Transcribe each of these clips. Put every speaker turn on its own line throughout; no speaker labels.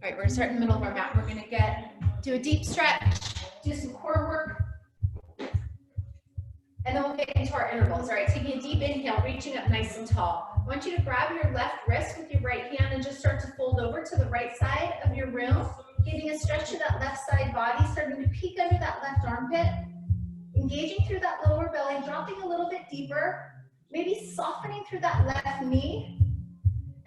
All right, we're gonna start in the middle of our mat. We're gonna do a deep stretch, do some core work, and then we'll get into our intervals. All right, taking a deep inhale, reaching up nice and tall. I want you to grab your left wrist with your right hand and just start to fold over to the right side of your room, giving a stretch to that left side body, starting to peek under that left armpit, engaging through that lower belly, dropping a little bit deeper, maybe softening through that left knee,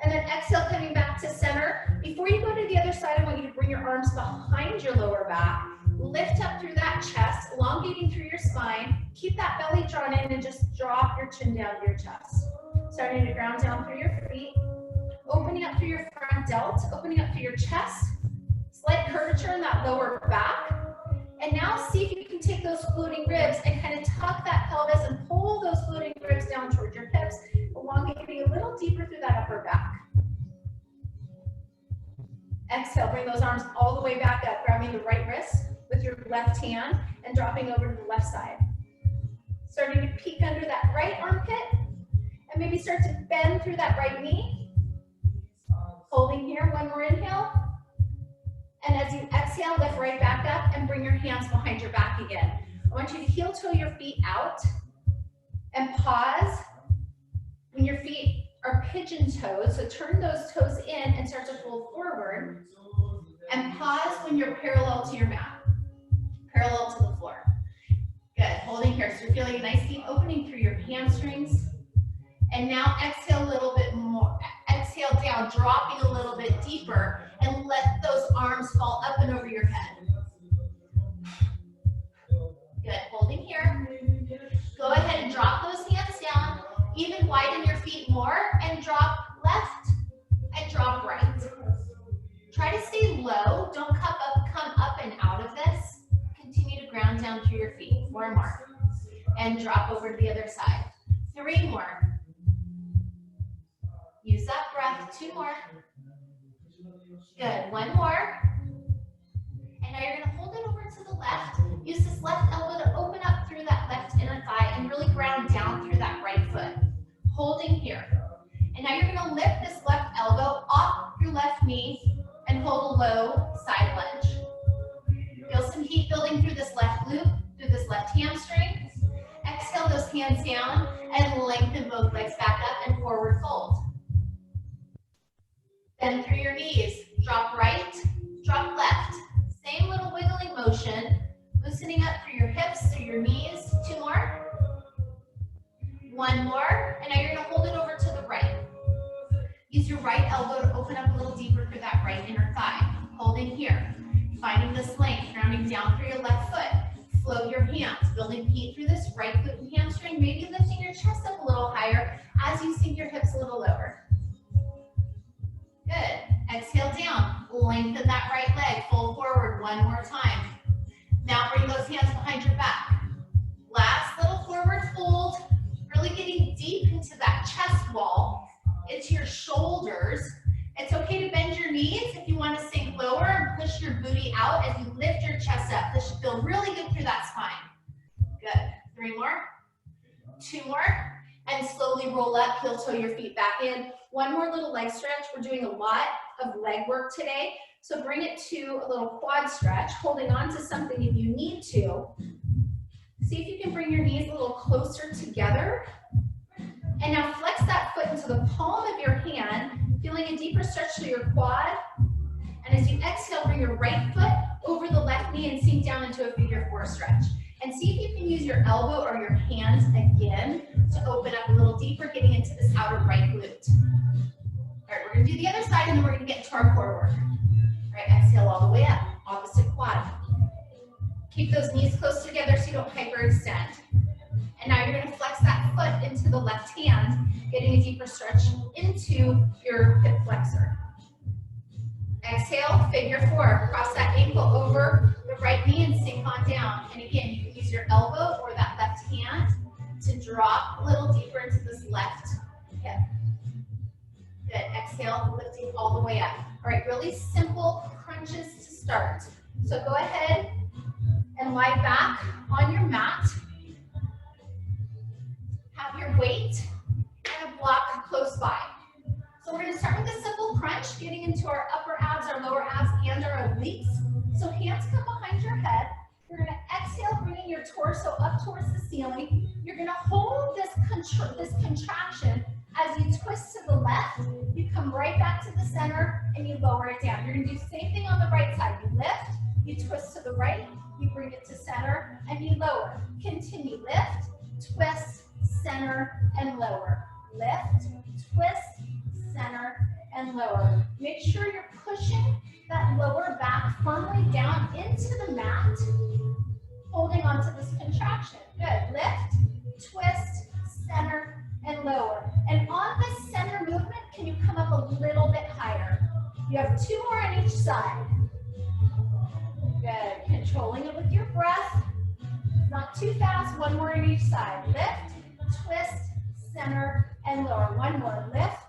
and then exhale, coming back to center. Before you go to the other side, I want you to bring your arms behind your lower back, lift up through that chest, elongating through your spine, keep that belly drawn in, and just drop your chin down to your chest. Starting to ground down through your feet, opening up through your front delt, opening up through your chest, slight curvature in that lower back. And now see if you can take those floating ribs and kind of tuck that pelvis and pull those floating ribs down towards your hips, elongating a little deeper through that upper back. Exhale, bring those arms all the way back up, grabbing the right wrist with your left hand and dropping over to the left side. Starting to peek under that right armpit and maybe start to bend through that right knee. Holding here, one more inhale. And as you exhale, lift right back up and bring your hands behind your back again. I want you to heel toe your feet out and pause when your feet are pigeon toes. So turn those toes in and start to fold forward. And pause when you're parallel to your mat, parallel to the floor. Good, holding here. So you're feeling a nice deep opening through your hamstrings. And now exhale a little bit more. Exhale down, dropping a little bit deeper, and let those arms fall up and over your head. Good, holding here. Go ahead and drop those hands down. Even widen your feet more and drop left and drop right. Try to stay low. Don't come up and out of this. Continue to ground down through your feet. 4 more. And drop over to the other side. 3 more. Use that breath. 2 more. Good. 1 more. And now you're going to hold it over to the left. Use this left elbow to open up through that left inner thigh and really ground down through that right foot. Holding here. And now you're going to lift this left elbow off your left knee and hold a low side lunge. Feel some heat building through this left glute, through this left hamstring. Exhale those hands down and lengthen both legs back up and forward fold. Bend through your knees. Drop right, drop left. Same little wiggling motion. Loosening up through your hips, through your knees. 2 more. 1 more. And now you're going to hold it over to the right. Use your right elbow to open up a little deeper through that right inner thigh. Holding here. Finding this length, grounding down through your left foot. Float your hands, building heat through this right glute and hamstring, maybe lifting your chest up a little higher as you sink your hips a little lower. Good. Exhale down. Lengthen that right leg. Fold forward 1 more time. Now bring those hands behind your back. Last little forward fold. Really getting deep into that chest wall, into your shoulders. It's okay to bend your knees if you want to sink lower and push your booty out as you lift your chest up. This should feel really good through that spine. Good. 3 more. 2 more. And slowly roll up, heel toe your feet back in. 1 more little leg stretch. We're doing a lot of leg work today. So bring it to a little quad stretch, holding on to something if you need to. See if you can bring your knees a little closer together. And now flex that foot into the palm of your hand, feeling a deeper stretch to your quad. And as you exhale, bring your right foot over the left knee and sink down into a figure 4 stretch. And see if you can use your elbow or your hands again to open up a little deeper, getting into this outer right glute. All right, we're going to do the other side, and then we're going to get into our core work. All right, exhale all the way up, opposite quad. Keep those knees close together so you don't hyperextend. And now you're going to flex that foot into the left hand, getting a deeper stretch into your hip flexor. Exhale, figure 4. Cross that ankle over the right knee and sink on down. And again, you can use your elbow or that left hand to drop a little deeper into this left hip. Good. Exhale, lifting all the way up. All right, really simple crunches to start. So go ahead and lie back on your mat. Have your weight and a block close by. So we're gonna start with a simple crunch, getting into our upper abs, our lower abs, and our obliques. So hands come behind your head. You're gonna exhale, bringing your torso up towards the ceiling. You're gonna hold this contraction as you twist to the left. You come right back to the center and you lower it down. You're gonna do the same thing on the right side. You lift, you twist to the right, you bring it to center, and you lower. Continue, lift, twist, center, and lower. Lift, twist, center, and lower. Make sure you're pushing that lower back firmly down into the mat, holding onto this contraction. Good, lift, twist, center, and lower. And on this center movement, can you come up a little bit higher? You have 2 more on each side. Good, controlling it with your breath. Not too fast, 1 more on each side. Lift, twist, center, and lower. 1 more, lift,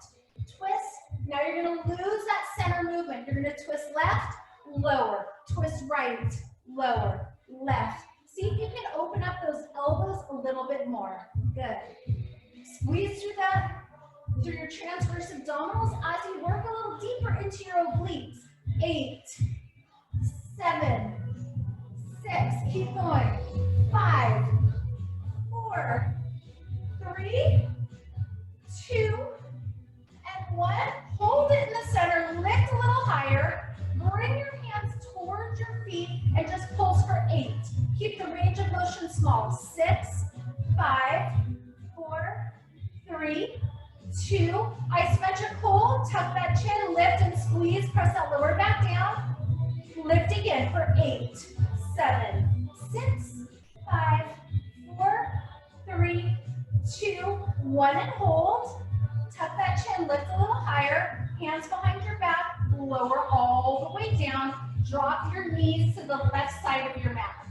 twist. Now you're gonna lose that center movement. You're gonna twist left, lower, twist right, lower, left. See if you can open up those elbows a little bit more. Good. Squeeze through your transverse abdominals as you work a little deeper into your obliques. 8, 7, 6, keep going. 5, 4, 3, 2, and 1. Hold it in the center, lift a little higher, bring your hands towards your feet, and just pulse for 8. Keep the range of motion small. 6, 5, 4, 3, 2. Isometric hold, tuck that chin, lift and squeeze, press that lower back down. Lift again for 8, 7, 6, 5, 4, 3, 2, 1, and hold. Tuck that chin, lift a little higher, hands behind your back, lower all the way down, drop your knees to the left side of your mat.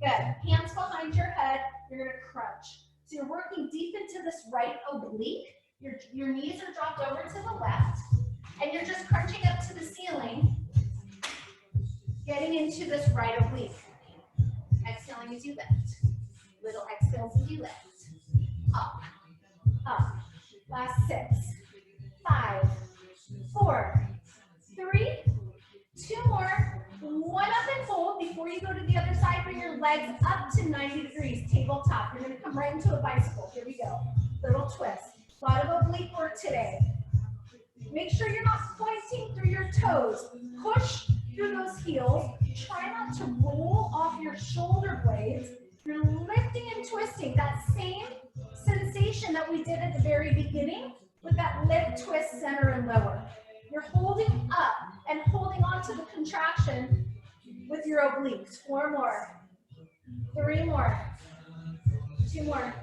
Good, hands behind your head, you're gonna crunch. So you're working deep into this right oblique, your knees are dropped over to the left, and you're just crunching up to the ceiling, getting into this right oblique. Exhaling as you lift. Little exhales as you lift. Up, up. Last 6, 5, 4, 3, 2 more. 1 up and hold. Before you go to the other side, bring your legs up to 90 degrees, tabletop. You're going to come right into a bicycle. Here we go. Little twist. A lot of oblique work today. Make sure you're not pointing through your toes. Push through those heels. Try not to roll off your shoulder blades. You're lifting and twisting. That same sensation that we did at the very beginning with that lift, twist, center, and lower. You're holding up and holding on to the contraction with your obliques. 4 more. 3 more. 2 more.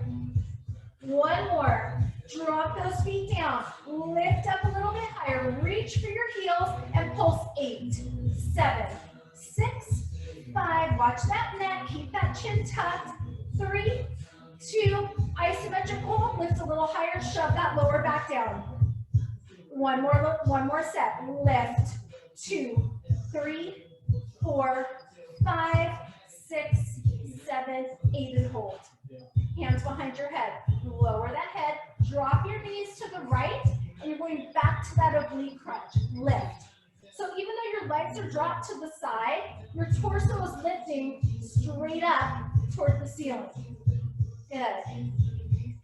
1 more. Drop those feet down. Lift up a little bit higher. Reach for your heels and pulse. 8, 7, 6, 5. Watch that neck. Keep that chin tucked. 3, 2. Isometric hold. Lift a little higher. Shove that lower back down. 1 more set. Lift. 2, 3, 4, 5, 6, 7, 8, and hold. Hands behind your head. Lower that head. Drop your knees to the right, and you're going back to that oblique crunch. Lift. So even though your legs are dropped to the side, your torso is lifting straight up toward the ceiling. Good.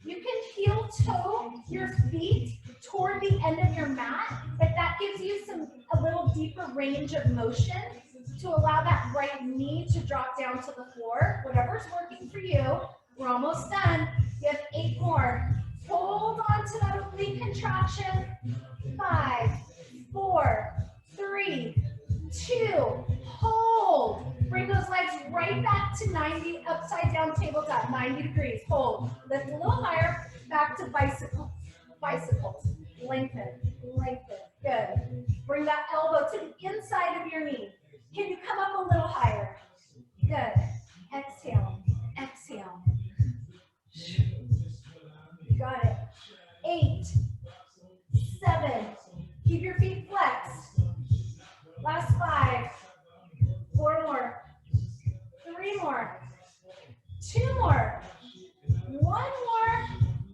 You can heel toe your feet toward the end of your mat, but that gives you a little deeper range of motion to allow that right knee to drop down to the floor. Whatever's working for you. We're almost done. You have 8 more. Hold on to that oblique contraction. 5, 4, 3, 2, hold. Bring those legs right back to 90, upside down tabletop, 90 degrees. Hold. Lift a little higher, back to bicycles. Lengthen, lengthen. Good. Bring that elbow to the inside of your knee. Can you come up a little higher? Good. Exhale, exhale. Got it. 8, 7. Keep your feet flexed. Last 5. 4 more. 3 more. 2 more. 1 more.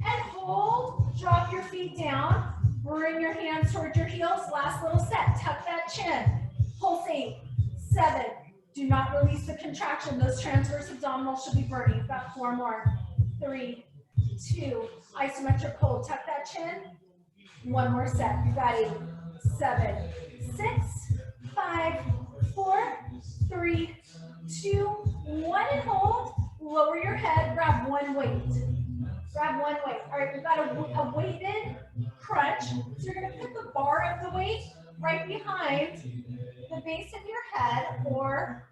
And hold. Drop your feet down.
Bring your hands towards your heels. Last little set. Tuck that chin. Pulse 8, 7. Do not release the contraction. Those transverse abdominals should be burning. You've got 4 more. 3, 2. Isometric hold. Tuck that chin. 1 more set. You got 8, 7, 6, 5, 4, 3, 2, 1, and hold. Lower your head. Grab 1 weight. Grab 1 weight. All right, we've got a weighted crunch. So you're going to put the bar of the weight right behind the base of your head or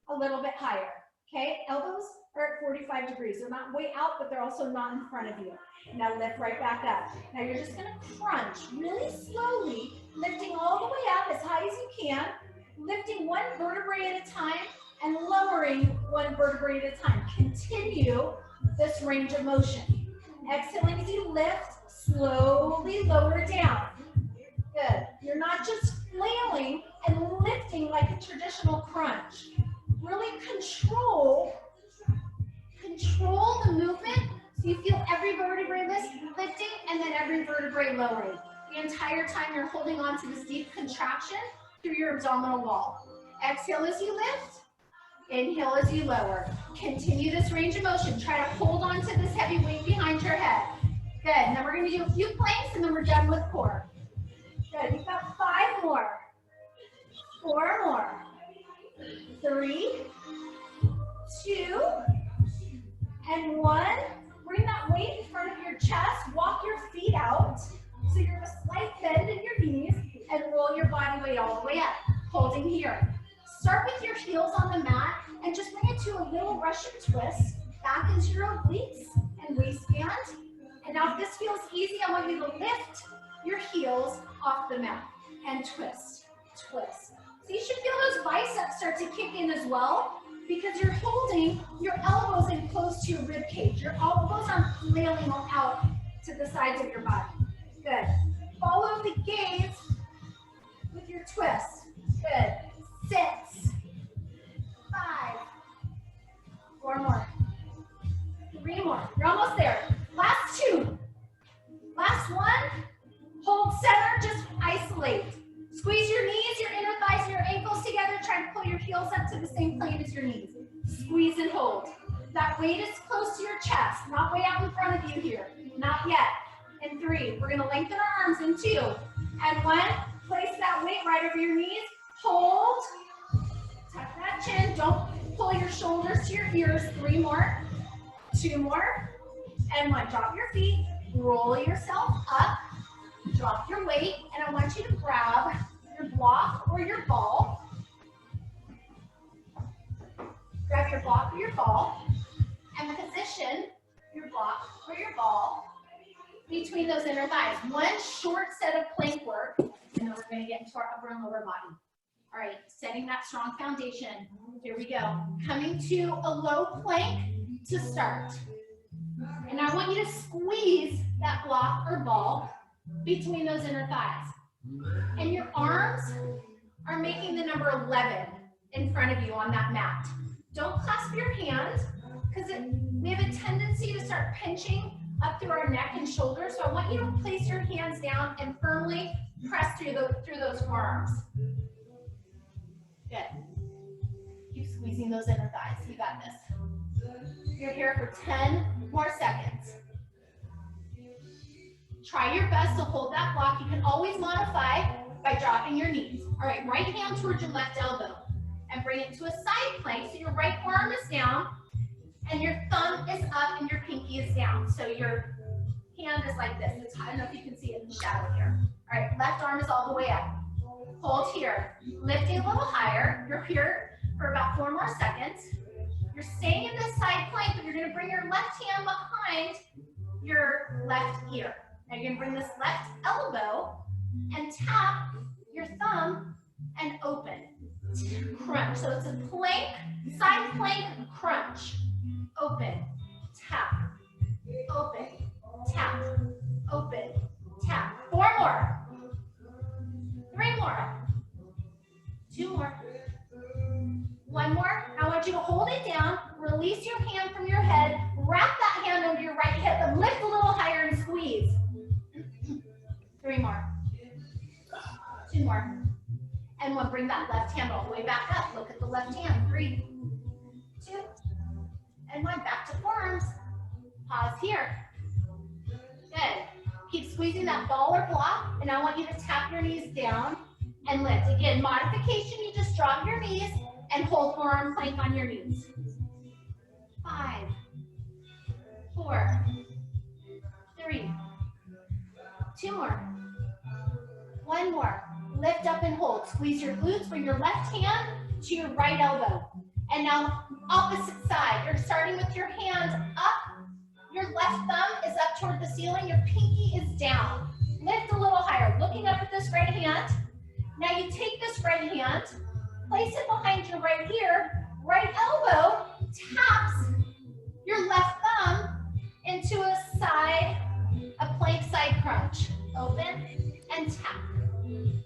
a little bit higher. Okay, elbows are at 45 degrees. They're not way out, but they're also not in front of you. Now lift right back up. Now you're just going to crunch really slowly, lifting all the way up as high as you can, lifting 1 vertebrae at a time and lowering 1 vertebrae at a time. Continue this range of motion. Exhaling as you lift, slowly lower down. Good. You're not just flailing and lifting like a traditional crunch. Really control the movement so you feel every vertebrae lifting and then every vertebrae lowering. The entire time you're holding on to this deep contraction through your abdominal wall. Exhale as you lift. Inhale as you lower. Continue this range of motion. Try to hold on to this heavy weight behind your head. Good. And then we're going to do a few planks and then we're done with core. Good. You've got 5 more. 4 more. 3, 2, and 1. Bring that weight in front of your chest. Walk your feet out. So you're in a slight bend in your knees and roll your body weight all the way up. Holding here. Start with your heels on the mat and just bring it to a little Russian twist back into your obliques and waistband. And now if this feels easy, I want you to lift your heels off the mat and twist, twist. So you should feel those biceps start to kick in as well because you're holding your elbows in close to your rib cage. Your elbows aren't flailing out to the sides of your body. Good. Follow the gaze with your twist. Good. 6, 5, 4 more, 3 more. You're almost there. Last 2. Last 1. Hold center, just isolate. Squeeze your knees, your inner thighs, and your ankles together. Try to pull your heels up to the same plane as your knees. Squeeze and hold. That weight is close to your chest, not way out in front of you here. Not yet. And 3. We're going to lengthen our arms in 2. And 1. Place that weight right over your knees. Hold. Tuck that chin. Don't pull your shoulders to your ears. 3 more. 2 more. And 1. Drop your feet. Roll yourself up. Drop your weight. And I want you to grab your block or your ball. Grab your block or your ball. And position your block or your ball between those inner thighs. 1 short set of plank work. And then we're going to get into our upper and lower body. All right, setting that strong foundation. Here we go. Coming to a low plank to start. And I want you to squeeze that block or ball between those inner thighs. And your arms are making the number 11 in front of you on that mat. Don't clasp your hands because we have a tendency to start pinching up through our neck and shoulders. So I want you to place your hands down and firmly press through those forearms. Good. Keep squeezing those inner thighs. You got this. You're here for 10 more seconds. Try your best to hold that block. You can always modify by dropping your knees. All right, right hand towards your left elbow and bring it to a side plank. So your right arm is down and your thumb is up and your pinky is down. So your hand is like this. I don't know if you can see it in the shadow here. All right, left arm is all the way up. Hold here, lifting a little higher. You're here for about 4 more seconds. You're staying in this side plank, but you're gonna bring your left hand behind your left ear. Now you're gonna bring this left elbow and tap your thumb and open. Crunch, so it's a plank, side plank, crunch. Open, tap, open, tap, open, tap. 4 more. 3 more. 2 more. 1 more. I want you to hold it down, release your hand from your head, wrap that hand under your right hip and lift a little higher and squeeze. 3 more. 2 more. And 1, bring that left hand all the way back up. Look at the left hand. 3, 2, and 1. Back to forearms. Pause here. Good. Keep squeezing that ball or block, and I want you to tap your knees down and lift. Again, modification, you just drop your knees and hold forearm plank on your knees. 5, 4, 3, 2 more. 1 more. Lift up and hold. Squeeze your glutes, bring your left hand to your right elbow. And now opposite side. You're starting with your hands up. Your left thumb is up toward the ceiling. Your pinky is down. Lift a little higher. Looking up at this right hand. Now you take this right hand, place it behind your right ear. Right elbow taps your left thumb into a plank side crunch. Open and tap.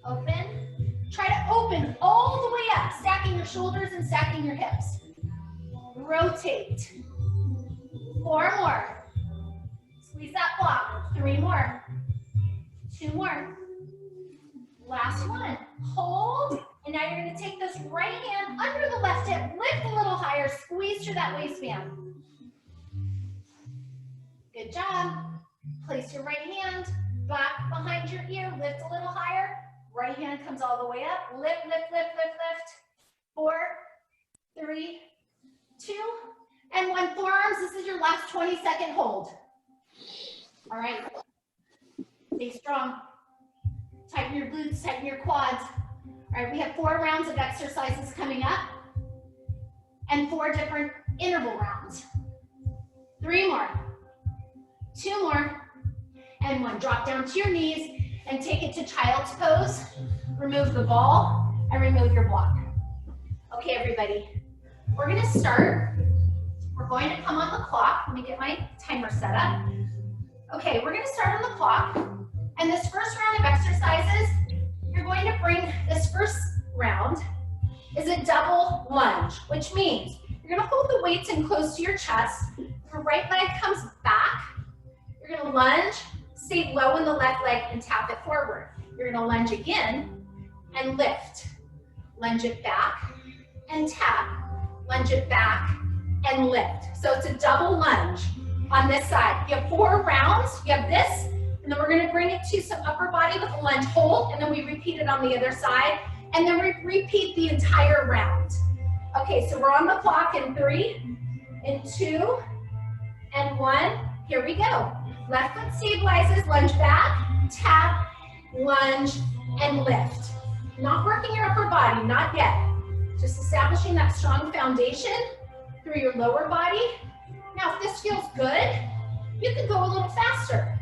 Open. Try to open all the way up, stacking your shoulders and stacking your hips. Rotate. 4 more. Squeeze that block. 3 more. 2 more. Last one. Hold. And now you're going to take this right hand under the left hip. Lift a little higher. Squeeze through that waistband. Good job. Place your right hand back behind your ear. Lift a little higher. Right hand comes all the way up. Lift, lift, lift, lift, lift. 4, 3, 2, and 1. Forearms. This is your last 20-second hold. All right. Stay strong. Tighten your glutes, tighten your quads. All right, we have 4 rounds of exercises coming up and 4 different interval rounds. 3 more, 2 more, and 1. Drop down to your knees and take it to child's pose. Remove the ball and remove your block. Okay, everybody, we're gonna start. We're going to come on the clock. Let me get my timer set up. Okay, we're gonna start on the clock. And this first round of exercises, you're going to bring, this first round is a double lunge, which means you're gonna hold the weights in close to your chest. Your right leg comes back. You're gonna lunge, stay low in the left leg and tap it forward. You're gonna lunge again and lift. Lunge it back and tap. Lunge it back and lift. So it's a double lunge on this side. You have 4 rounds. You have this, and then we're gonna bring it to some upper body with a lunge hold, and then we repeat it on the other side, and then we repeat the entire round. Okay, so we're on the clock in 3, in 2, and 1. Here we go. Left foot stabilizes, lunge back, tap, lunge, and lift. Not working your upper body, not yet. Just establishing that strong foundation through your lower body. Now, if this feels good, you can go a little faster.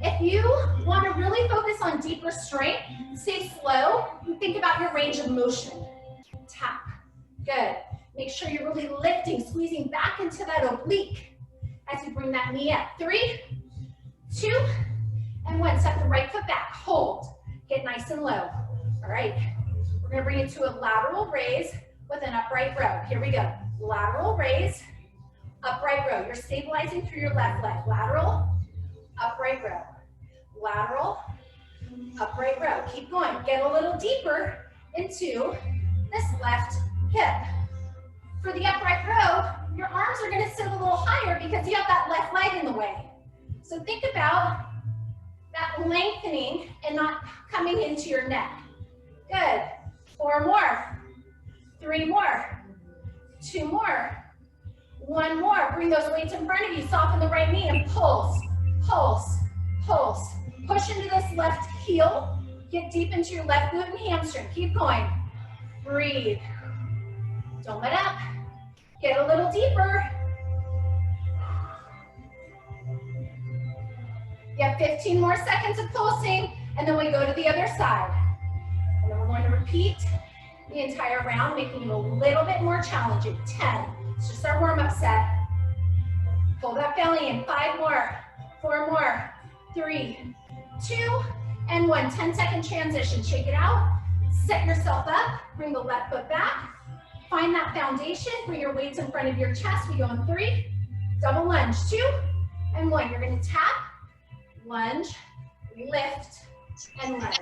If you want to really focus on deeper strength, stay slow and think about your range of motion. Tap. Good. Make sure you're really lifting, squeezing back into that oblique as you bring that knee up. 3, 2, and 1. Step the right foot back. Hold. Get nice and low. All right. We're going to bring it to a lateral raise with an upright row. Here we go. Lateral raise, upright row. You're stabilizing through your left leg. Lateral, upright row. Lateral, upright row. Keep going. Get a little deeper into this left hip. For the upright row, your arms are going to sit a little higher because you have that left leg in the way. So think about that lengthening and not coming into your neck. Good. 4 more. 3 more. 2 more. 1 more. Bring those weights in front of you. Soften the right knee and pulse, pulse, pulse. Push into this left heel. Get deep into your left glute and hamstring. Keep going. Breathe. Don't let up. Get a little deeper. You have 15 more seconds of pulsing, and then we go to the other side. And then we're going to repeat the entire round, making it a little bit more challenging. 10. It's just our warm-up set. Pull that belly in. 5 more. 4 more. 3, 2, and 1. 10-second transition. Shake it out. Set yourself up. Bring the left foot back. Find that foundation. Bring your weights in front of your chest. We go in 3. Double lunge. 2, and 1. You're going to tap, lunge, lift, and lunge.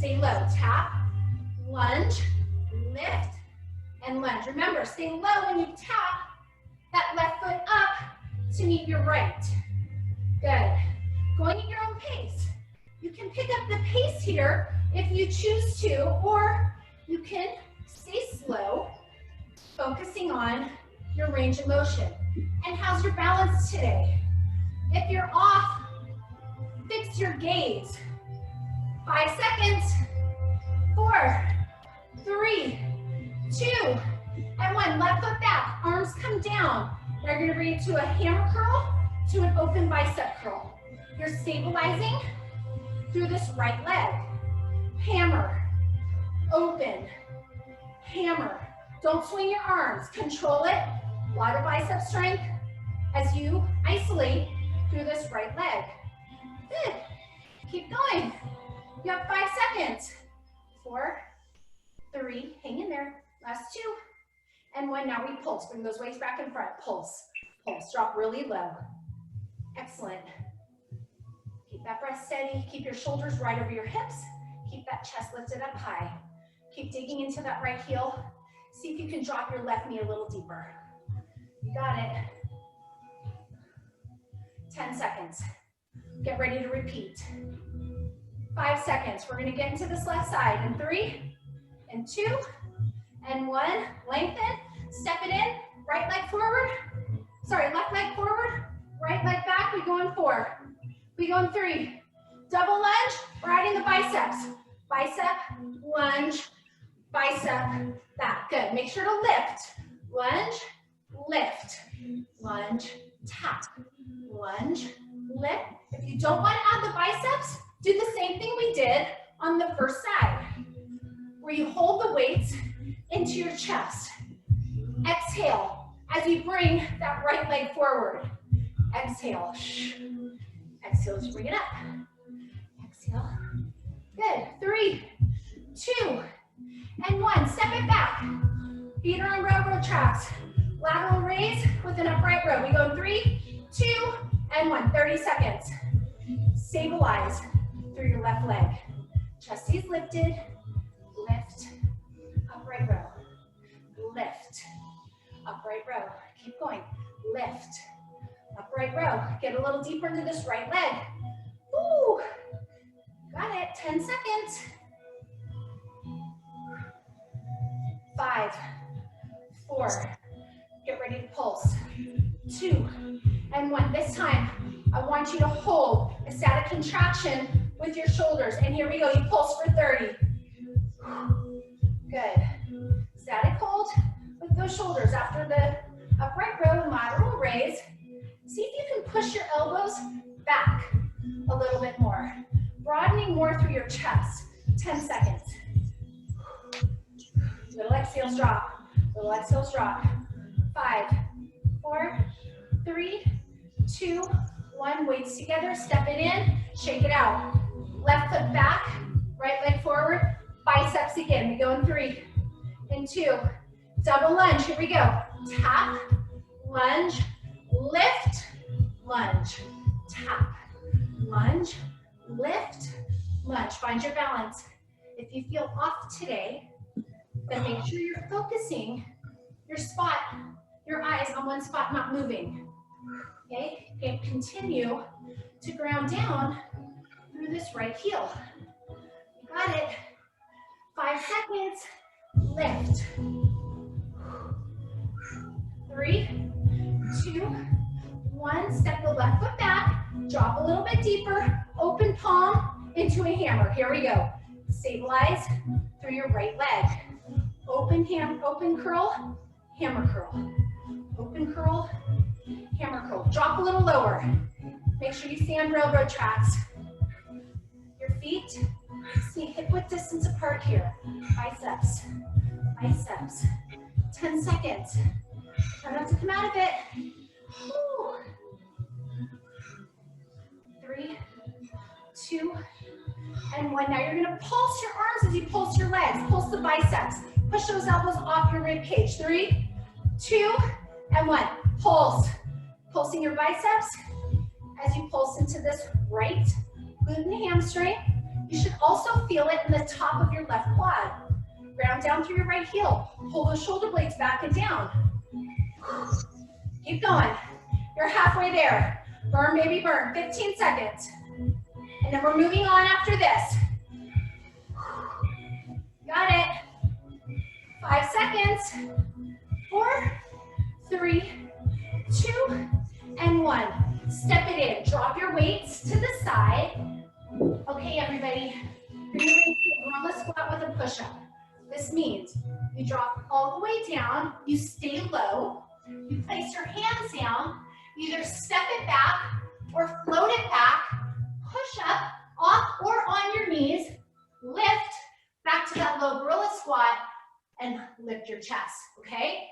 Stay low. Tap, lunge, lift, and lunge. Remember, stay low when you tap that left foot up to meet your right. Good. Going at your own pace. You can pick up the pace here if you choose to, or you can stay slow, focusing on your range of motion. And how's your balance today? If you're off, fix your gaze. 5 seconds. 4, 3, 2, and 1. Left foot back, arms come down. Now you're gonna bring it to a hammer curl, to an open bicep curl. You're stabilizing through this right leg. Hammer, open, hammer. Don't swing your arms, control it. A lot of bicep strength as you isolate through this right leg. Good, keep going. You have 5 seconds. 4, 3, hang in there, last 2, and 1. Now we pulse, bring those weights back in front, pulse, pulse, drop really low. Excellent. Keep that breath steady, keep your shoulders right over your hips, keep that chest lifted up high. Keep digging into that right heel. See if you can drop your left knee a little deeper. You got it. 10 seconds. Get ready to repeat. 5 seconds. We're gonna get into this left side in 3, and 2, and 1. Lengthen, step it in, right leg forward. Sorry, left leg forward, right leg back. We go in 4. We go in 3. Double lunge, we're adding the biceps. Bicep, lunge, bicep, back. Good, make sure to lift. Lunge, lift, lunge, tap, lunge, lift. If you don't want to add the biceps, do the same thing we did on the first side, where you hold the weights into your chest. Exhale as you bring that right leg forward. Exhale. Exhale as you bring it up. Exhale. Good. 3, 2, and 1. Step it back. Feet are on railroad tracks. Lateral raise with an upright row. We go in 3, 2, and 1. 30 seconds. Stabilize through your left leg. Chesties lifted. Lift. Upright row. Lift. Upright row. Keep going. Lift. Upright row. Get a little deeper into this right leg. Woo. Got it. 10 seconds. 5, 4. Get ready to pulse. 2, and 1. This time, I want you to hold a static contraction with your shoulders. And here we go. You pulse for 30. Good. Static hold with those shoulders. After the upright row and lateral raise, see if you can push your elbows back a little bit more. Broadening more through your chest. 10 seconds. Little exhales drop. Little exhales drop. 5, 4, 3, 2, 1. Weights together. Step it in. Shake it out. Left foot back. Right leg forward. Biceps again. We go in 3 and 2. Double lunge. Here we go. Tap. Lunge. Lift. Lunge. Tap. Lunge. Lift. Lunge. Find your balance. If you feel off today, then make sure you're focusing your spot, your eyes on one spot, not moving. Okay? And continue to ground down through this right heel. You got it. 5 seconds. Lift. 3, 2, 1. Step the left foot back. Drop a little bit deeper. Open palm into a hammer. Here we go. Stabilize through your right leg. Open curl, hammer curl. Open curl, hammer curl. Drop a little lower. Make sure you stay on railroad tracks. Your feet stay hip width distance apart here. Biceps, biceps. 10 seconds. Try not to come out of it. Woo. 3, 2, and 1. Now you're gonna pulse your arms as you pulse your legs. Pulse the biceps. Push those elbows off your rib cage. 3, 2, and 1. Pulse. Pulsing your biceps as you pulse into this right glute and hamstring. You should also feel it in the top of your left quad. Ground down through your right heel. Pull those shoulder blades back and down. Keep going. You're halfway there. Burn, baby, burn. 15 seconds. And then we're moving on after this. Got it. 5 seconds. 4, 3, 2, and 1. Step it in. Drop your weights to the side. Okay, everybody. You're going to run the squat with a push-up. This means you drop all the way down, you stay low, you place your hands down, either step it back or float it back, push up, off or on your knees, lift back to that low gorilla squat, and lift your chest, okay?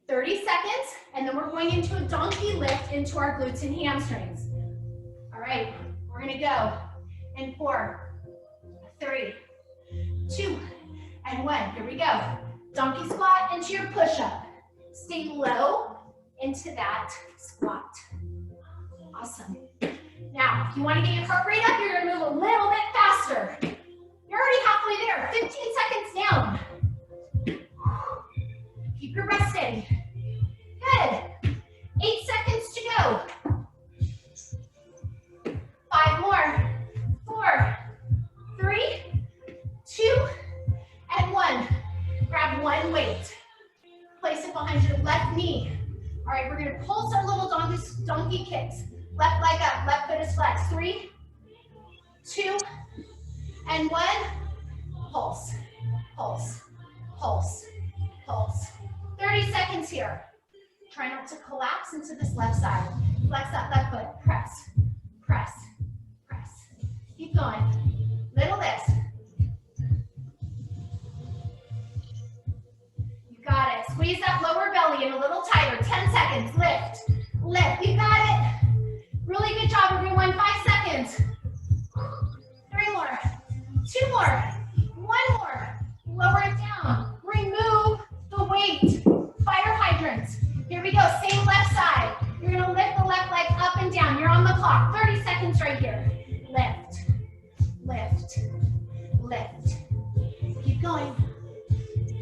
30 seconds, and then we're going into a donkey lift into our glutes and hamstrings. All right, we're gonna go in 4, 3, 2, and 1. Here we go. Donkey squat into your push-up. Stay low into that squat. Awesome. Now, if you want to get your heart rate up, you're going to move a little bit faster. You're already halfway there. 15 seconds down. Keep your breath steady. Good. 8 seconds to go. 5 more. 4, 3, 2, and 1. Grab one weight. Place it behind your left knee. All right, we're going to pulse our little donkey kicks. Left leg up, left foot is flexed. 3, 2, and 1. Pulse, pulse, pulse, pulse. 30 seconds here. Try not to collapse into this left side. Flex that left foot. Press, press, press. Keep going. Little lift. You got it. Squeeze that lower belly in a little tighter. 10 seconds. Lift, lift. You got it. Really good job, everyone. 5 seconds. 3 more. 2 more. 1 more. Lower it down. Remove the weight. Fire hydrants. Here we go. Same left side. You're going to lift the left leg up and down. You're on the clock. 30 seconds right here. Lift, lift, lift. Keep going.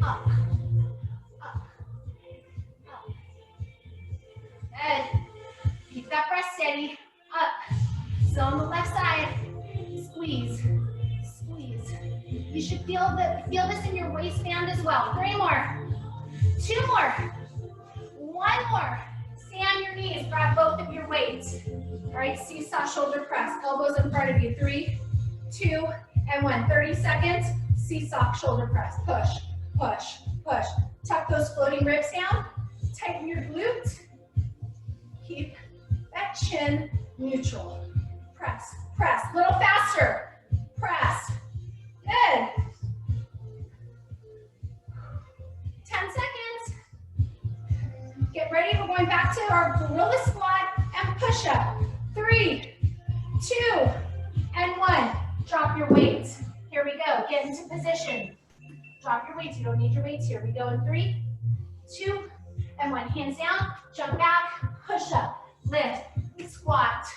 Up, up, up. Good. Keep that breath steady. Up. Still on the left side. Squeeze, squeeze. You should feel this in your waistband as well. 3 more. 2 more. 1 more. Stay on your knees. Grab both of your weights. All right, seesaw shoulder press. Elbows in front of you. 3, 2, and 1. 30 seconds. Seesaw shoulder press. Push, push, push. Tuck those floating ribs down. Tighten your glutes. Keep that chin neutral. Press, press. A little faster. Press. Good. 10 seconds. Get ready. We're going back to our gorilla squat and push up. 3, 2, and 1. Drop your weights. Here we go. Get into position. Drop your weights. You don't need your weights here. We go in 3, 2, and 1. Hands down. Jump back. Push up. Lift. Squat.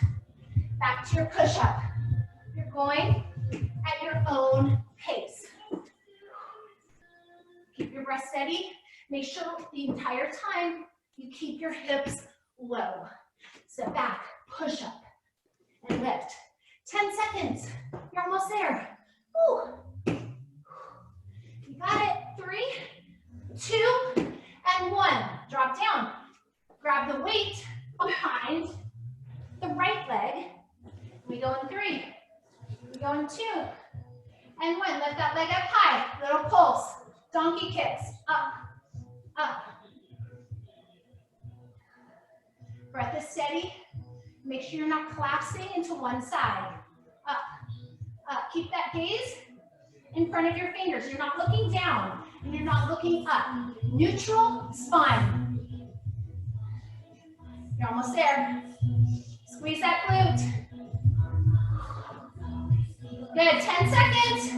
Back to your push up. You're going at your own pace. Keep your breath steady. Make sure the entire time you keep your hips low. Step back, push up, and lift. 10 seconds. You're almost there. Woo. You got it. 3, 2, and 1. Drop down. Grab the weight behind the right leg. We go in 3. We go in 2. And 1. Lift that leg up high. Little pulse. Donkey kicks. Up, up. Breath is steady. Make sure you're not collapsing into one side. Up, up. Keep that gaze in front of your fingers. You're not looking down and you're not looking up. Neutral spine. You're almost there. Squeeze that glute. Good. 10 seconds.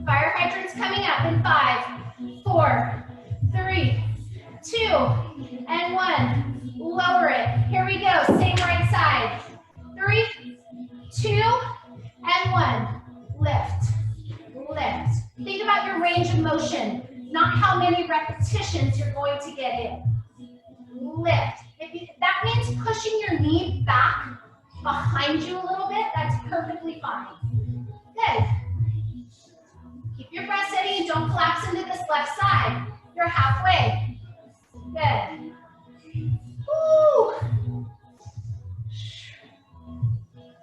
Fire hydrants coming up in 5, 4, 3, 2, and 1. Lower it. Here we go. Same right side. 3, 2, range of motion, not how many repetitions you're going to get in. Lift. That means pushing your knee back behind you a little bit. That's perfectly fine. Good. Keep your breath steady and don't collapse into this left side. You're halfway. Good. Woo.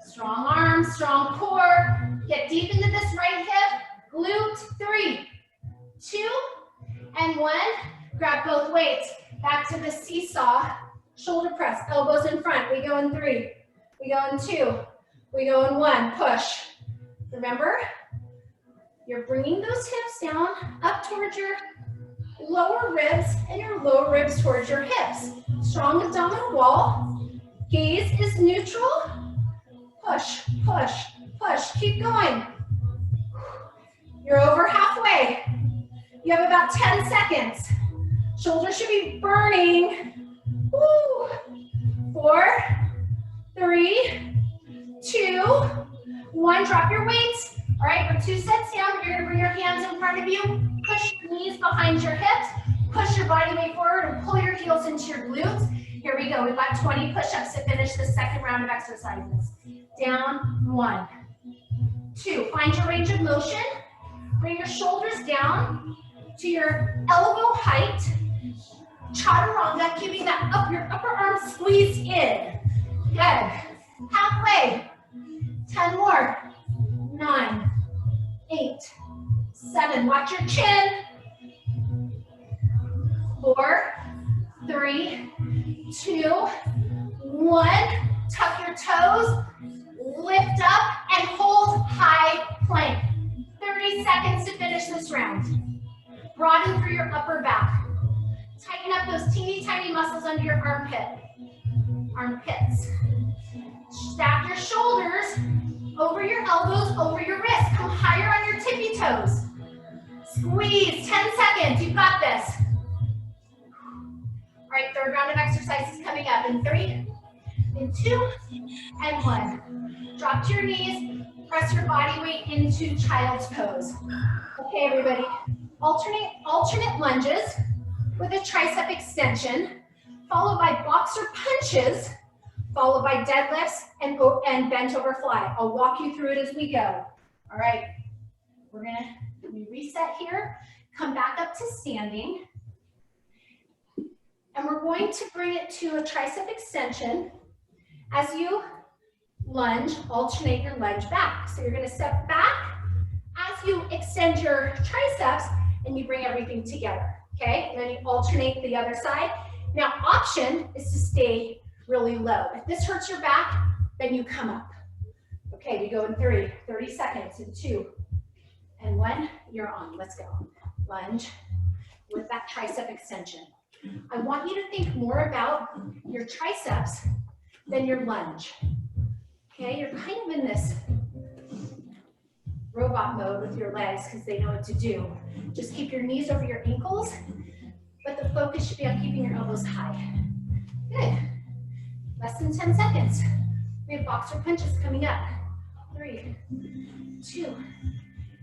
Strong arms, strong core. Get deep into this right hip. Glute. 3, 2, and 1. Grab both weights. Back to the seesaw. Shoulder press. Elbows in front. We go in 3. We go in 2. We go in 1. Push. Remember, you're bringing those hips down up towards your lower ribs and your lower ribs towards your hips. Strong abdominal wall. Gaze is neutral. Push, push, push. Keep going. You're over halfway. You have about 10 seconds. Shoulders should be burning. Woo. 4, 3, 2, 1. Drop your weights. All right, for 2 sets down, you're gonna bring your hands in front of you. Push your knees behind your hips. Push your body weight forward and pull your heels into your glutes. Here we go. We've got 20 push-ups to finish the second round of exercises. Down, 1, 2. Find your range of motion. Bring your shoulders down to your elbow height. Chaturanga, keeping that your upper arm squeezed in. Good. Halfway. 10 more. 9, 8, 7. Watch your chin. 4, 3, 2, 1. Tuck your toes. Lift up and hold high plank. 30 seconds to finish this round. Broaden through your upper back. Tighten up those teeny tiny muscles under your armpits. Stack your shoulders over your elbows, over your wrists. Come higher on your tippy toes. Squeeze, 10 seconds, you've got this. All right, third round of exercises coming up in 3, in 2, and 1. Drop to your knees, press your body weight into child's pose. Okay, everybody, alternate lunges with a tricep extension, followed by boxer punches, followed by deadlifts and bent over fly. I'll walk you through it as we go. All right, we're gonna reset here, come back up to standing, and we're going to bring it to a tricep extension. As you lunge, alternate your lunge back. So you're gonna step back as you extend your triceps and you bring everything together, okay? And then you alternate the other side. Now, option is to stay really low. If this hurts your back, then you come up. Okay, we go in 3, 30 seconds, in 2, and 1, you're on. Let's go. Lunge with that tricep extension. I want you to think more about your triceps than your lunge. Okay, you're kind of in this robot mode with your legs because they know what to do. Just keep your knees over your ankles, but the focus should be on keeping your elbows high. Good. Less than 10 seconds. We have boxer punches coming up. 3, 2,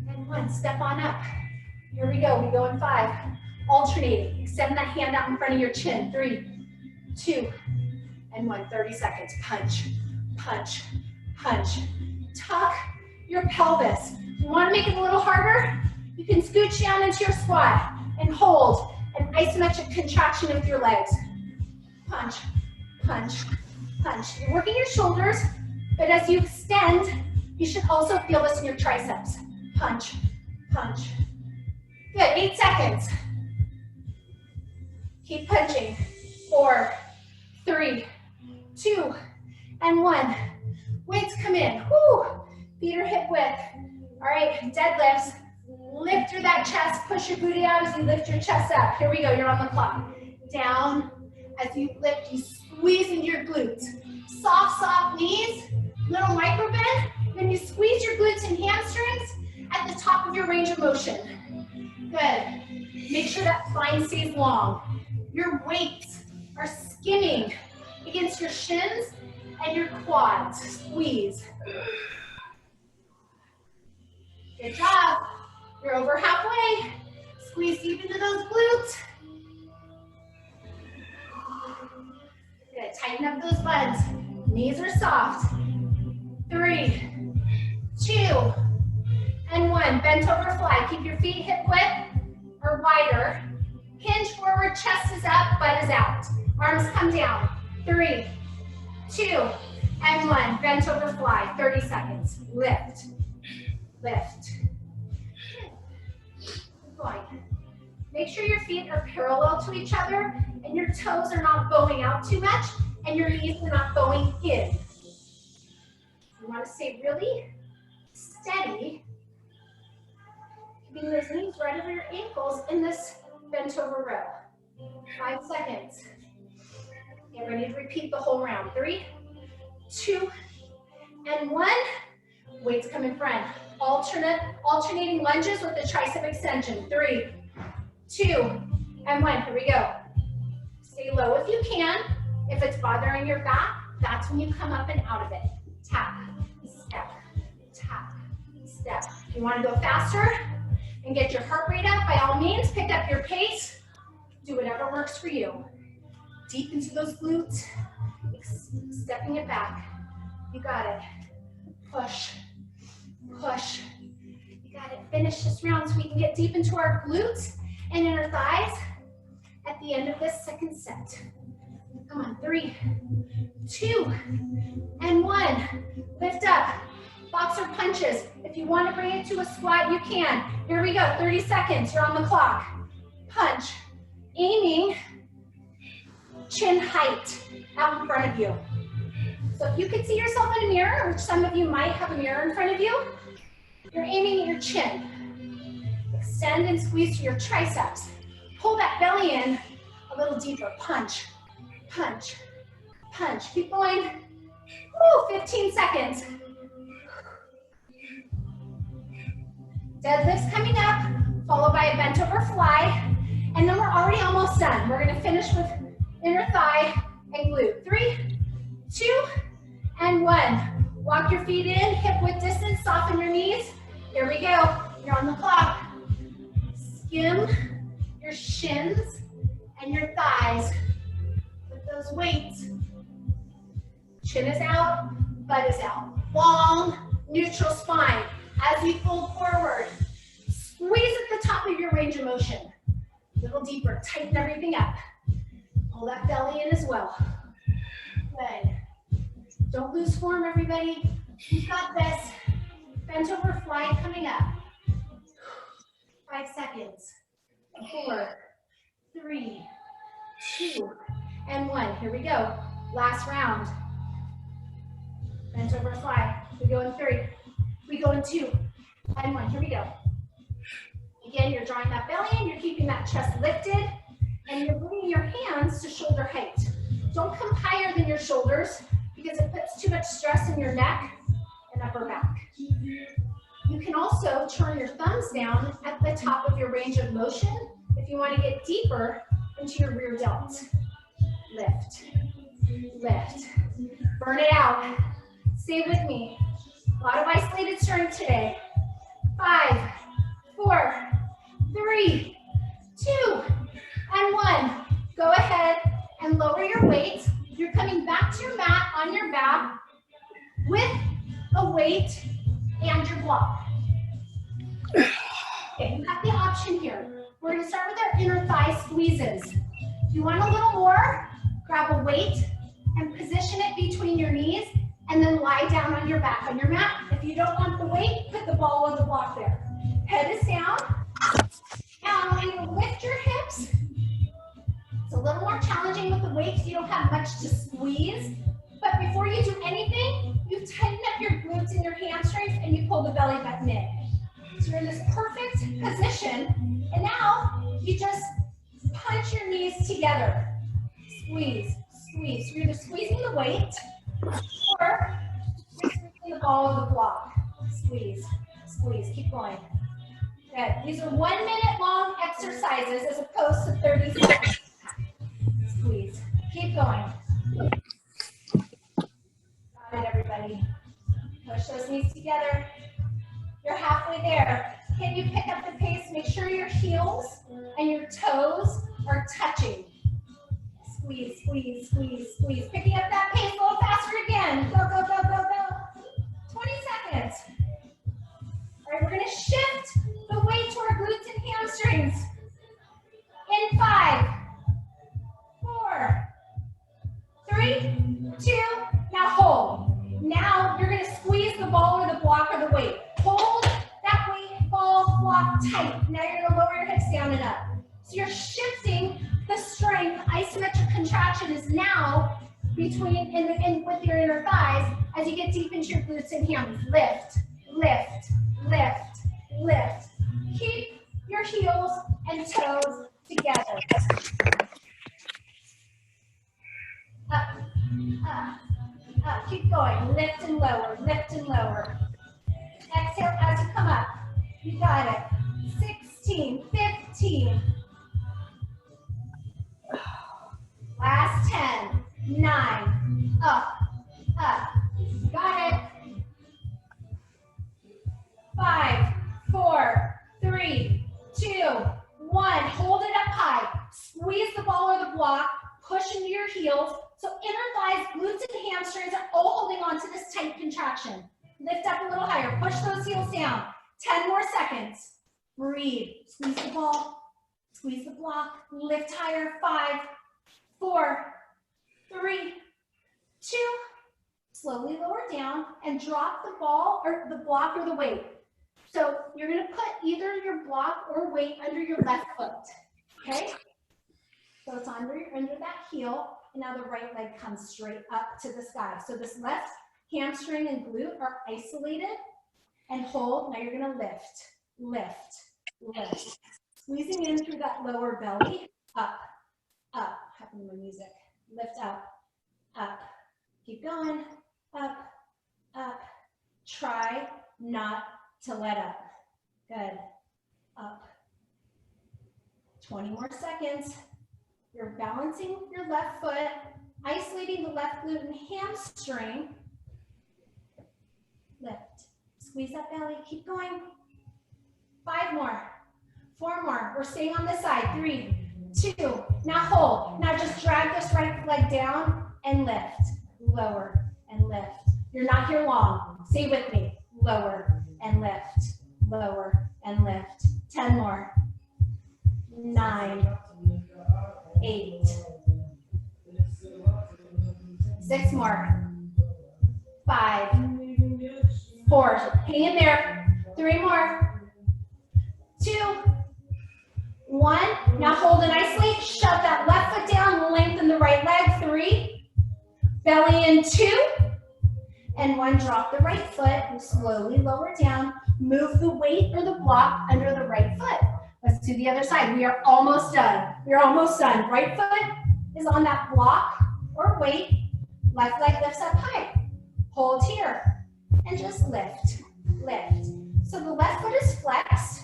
and 1. Step on up. Here we go. We go in 5. Alternating. Extend that hand out in front of your chin. 3, 2, and 1. 30 seconds. Punch, punch, punch. Tuck your pelvis. If you want to make it a little harder, you can scooch down into your squat and hold an isometric contraction with your legs. Punch, punch, punch. You're working your shoulders, but as you extend, you should also feel this in your triceps. Punch, punch. Good, 8 seconds. Keep punching. 4, 3, 2, and 1. Weights come in. Woo! Feet are hip width. All right, deadlifts. Lift through that chest. Push your booty out as you lift your chest up. Here we go, you're on the clock. Down. As you lift, you squeeze into your glutes. Soft, soft knees. Little micro bend. Then you squeeze your glutes and hamstrings at the top of your range of motion. Good. Make sure that spine stays long. Your weights are skimming against your shins and your quads. Squeeze. Good job. You're over halfway. Squeeze deep into those glutes. Good, tighten up those buns. Knees are soft. 3, 2, and 1. Bent over fly. Keep your feet hip width or wider. Hinge forward, chest is up, butt is out. Arms come down. 3, 2, and 1. Bent over fly. 30 seconds. Lift. Lift. Keep going. Make sure your feet are parallel to each other and your toes are not bowing out too much and your knees are not bowing in. You want to stay really steady, keeping those knees right over your ankles in this bent over row. 5 seconds. Get ready to repeat the whole round. 3, 2, and 1. Weights come in front. Alternating lunges with the tricep extension. 3, 2, and 1. Here we go. Stay low if you can. If it's bothering your back, that's when you come up and out of it. Tap, step, tap, step. If you want to go faster and get your heart rate up, by all means, pick up your pace. Do whatever works for you. Deep into those glutes, stepping it back. You got it. Push, push. You got it. Finish this round so we can get deep into our glutes and inner thighs at the end of this second set. Come on, 3, 2, and 1. Lift up. Boxer punches. If you want to bring it to a squat, you can. Here we go, 30 seconds. You're on the clock. Punch. Aiming chin height out in front of you. So if you can see yourself in a mirror, which some of you might have a mirror in front of you, you're aiming at your chin. Extend and squeeze through your triceps. Pull that belly in a little deeper. Punch, punch, punch. Keep going. Woo, 15 seconds. Deadlifts coming up, followed by a bent over fly. And then we're already almost done. We're gonna finish with inner thigh and glute. 3, 2, and 1. Walk your feet in, hip width distance, soften your knees. Here we go. You're on the clock. Skim your shins and your thighs with those weights. Chin is out, butt is out. Long, neutral spine. As we fold forward, squeeze at the top of your range of motion. A little deeper, tighten everything up. Pull that belly in as well. Good. Don't lose form, everybody. You've got this. Bent over fly coming up. 5 seconds. 4, 3, 2, and 1. Here we go. Last round. Bent over fly. We go in 3. We go in 2, and 1. Here we go. Again, you're drawing that belly in, you're keeping that chest lifted, and you're bringing your hands to shoulder height. Don't come higher than your shoulders because it puts too much stress in your neck and upper back. You can also turn your thumbs down at the top of your range of motion if you want to get deeper into your rear delt. Lift, lift, burn it out. Stay with me. A lot of isolated strength today. 5, 4, 3, 2, and 1. Go ahead and lower your weight. You're coming back to your mat on your back with a weight and your block. Okay, you have the option here. We're going to start with our inner thigh squeezes. If you want a little more, grab a weight and position it between your knees and then lie down on your back on your mat. If you don't want the weight, put the ball on the block there. Head is down. Now I'm going to lift your hips. It's a little more challenging with the weight because you don't have much to squeeze. But before you do anything, you tighten up your glutes and your hamstrings and you pull the belly button in. So you're in this perfect position. And now you just punch your knees together. Squeeze, squeeze. So you're either squeezing the weight or you're squeezing the ball of the block. Squeeze, squeeze. Keep going. Good. These are 1 minute long exercises as opposed to 30 seconds. Squeeze. Keep going. Got it, everybody. Push those knees together. You're halfway there. Can you pick up the pace? Make sure your heels and your toes are touching. Squeeze, squeeze, squeeze, squeeze. Picking up that pace a little faster again. Go, go, go, go, go. 20 seconds. All right, we're gonna shift the weight to our glutes and hamstrings. In 5, 4, 3, 2, now hold. Now you're gonna squeeze the ball or the block or the weight. Hold that weight, ball, block tight. Now you're gonna lower your hips down and up. So you're shifting the strength. Isometric contraction is now between and with your inner thighs as you get deep into your glutes and hams. Lift, lift, lift, lift. Keep your heels and toes together. Up, up, up. Keep going. Lift and lower, lift and lower. Exhale as you come up. You got it. 16, 15. Last 10, 9, up, up. Got it. 5, 4, 3, 2, 1. Hold it up high. Squeeze the ball or the block. Push into your heels. So inner thighs, glutes, and hamstrings are all holding on to this tight contraction. Lift up a little higher. Push those heels down. 10 more seconds. Breathe. Squeeze the ball. Squeeze the block. Lift higher. 5, 4, 3, 2. Slowly lower down and drop the ball or the block or the weight. So you're going to put either your block or weight under your left foot. Okay? So it's under that heel. And now the right leg comes straight up to the sky. So this left hamstring and glute are isolated. And hold. Now you're going to lift, lift, lift. Squeezing in through that lower belly. Up, up. Happening with music. Lift up, up. Keep going. Up, up. Try not to let up. Good. Up. 20 more seconds. You're balancing your left foot, isolating the left glute and hamstring. Lift. Squeeze that belly. Keep going. 5 more. 4 more. We're staying on this side. 3, 2. Now hold. Now just drag this right leg down and lift. Lower and lift. You're not here long. Stay with me. Lower and lift. Lower and lift. 10 more. 9, 8. 6 more. 5, 4. Hang in there. 3 more. 2, 1. Now hold and isolate. Shove that left foot down. Lengthen the right leg. 3. Belly in. 2. And 1. Drop the right foot and slowly lower down. Move the weight or the block under the right foot. Let's do the other side. We are almost done. We are almost done. Right foot is on that block or weight. Left leg lifts up high. Hold here and just lift, lift. So the left foot is flexed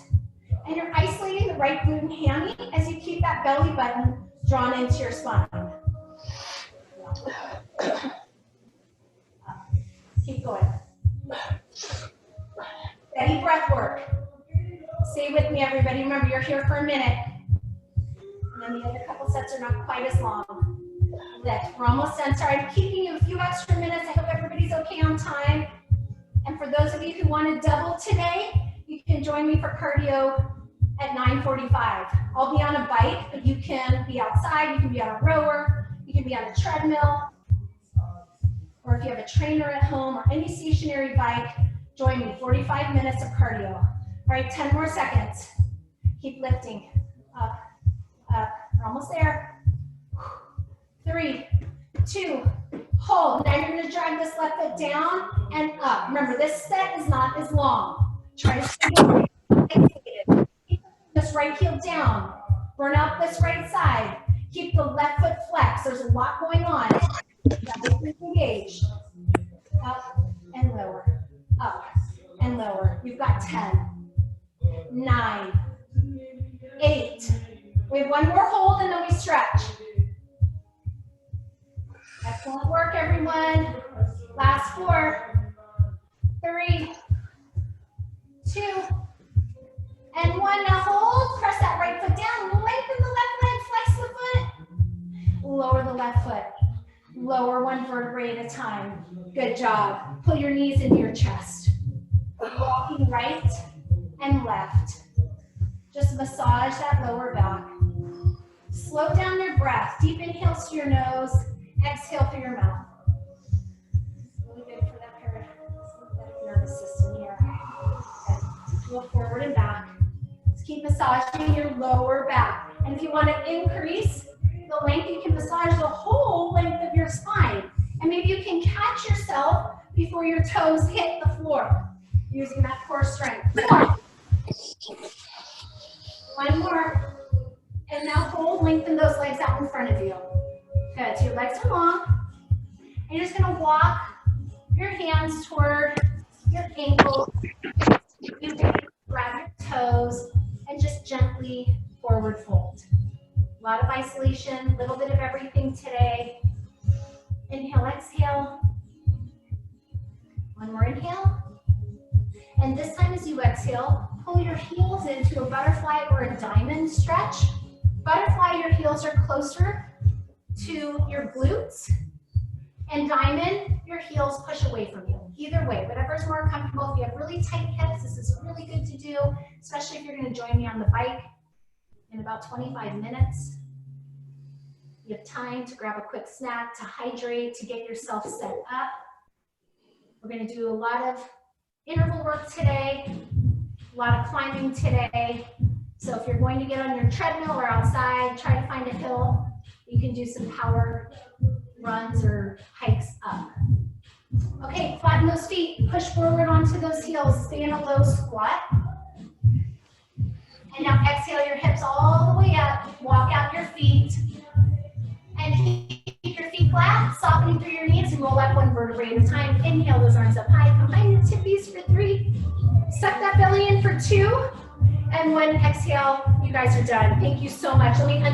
and you're isolating the right glute and hammy as you keep that belly button drawn into your spine. Keep going. Steady breath work. Stay with me, everybody. Remember, you're here for a minute. And then the other couple sets are not quite as long. Lift. We're almost done. Sorry, I'm keeping you a few extra minutes. I hope everybody's okay on time. And for those of you who want to double today, you can join me for cardio at 9:45. I'll be on a bike, but you can be outside. You can be on a rower. You can be on a treadmill. Or if you have a trainer at home or any stationary bike, join me. 45 minutes of cardio. All right, 10 more seconds. Keep lifting. Up, up. We're almost there. 3, 2, hold. Now you're going to drag this left foot down and up. Remember, this set is not as long. Try to stay isolated. Keep this right heel down. Burn out this right side. Keep the left foot flexed. There's a lot going on. Engaged. Up and lower. Up and lower. You've got 10. 9, 8. We have 1 more hold and then we stretch. Excellent work, everyone. Last 4, 3, 2, Good job. Pull your knees into your chest. Walking right and left. Just massage that lower back. Slow down your breath. Deep inhales through your nose. Exhale through your mouth. Really good for that parasympathetic nervous system here. Okay. Move forward and back. Just keep massaging your lower back. And if you want to increase the length, you can massage the whole length of your spine. And maybe you can catch yourself before your toes hit the floor, using that core strength. 4. One more. And now hold, lengthen those legs out in front of you. Good, so your legs are long. And you're just gonna walk your hands toward your ankles. You can grab your toes and just gently forward fold. A lot of isolation, a little bit of everything today. Inhale, exhale. One more inhale. And this time as you exhale, pull your heels into a butterfly or a diamond stretch. Butterfly, your heels are closer to your glutes. And diamond, your heels push away from you. Either way, whatever's more comfortable. If you have really tight hips, this is really good to do, especially if you're gonna join me on the bike in about 25 minutes. You have time to grab a quick snack, to hydrate, to get yourself set up. We're gonna do a lot of interval work today, a lot of climbing today. So if you're going to get on your treadmill or outside, try to find a hill. You can do some power runs or hikes up. Okay, flatten those feet, push forward onto those heels, stay in a low squat. And now exhale your hips all the way up, walk out your feet. And keep your feet flat, softening through your knees, and roll up one vertebrae at a time. Inhale those arms up high, combine your tippies for 3. Suck that belly in for 2. And 1, exhale, you guys are done. Thank you so much. Let me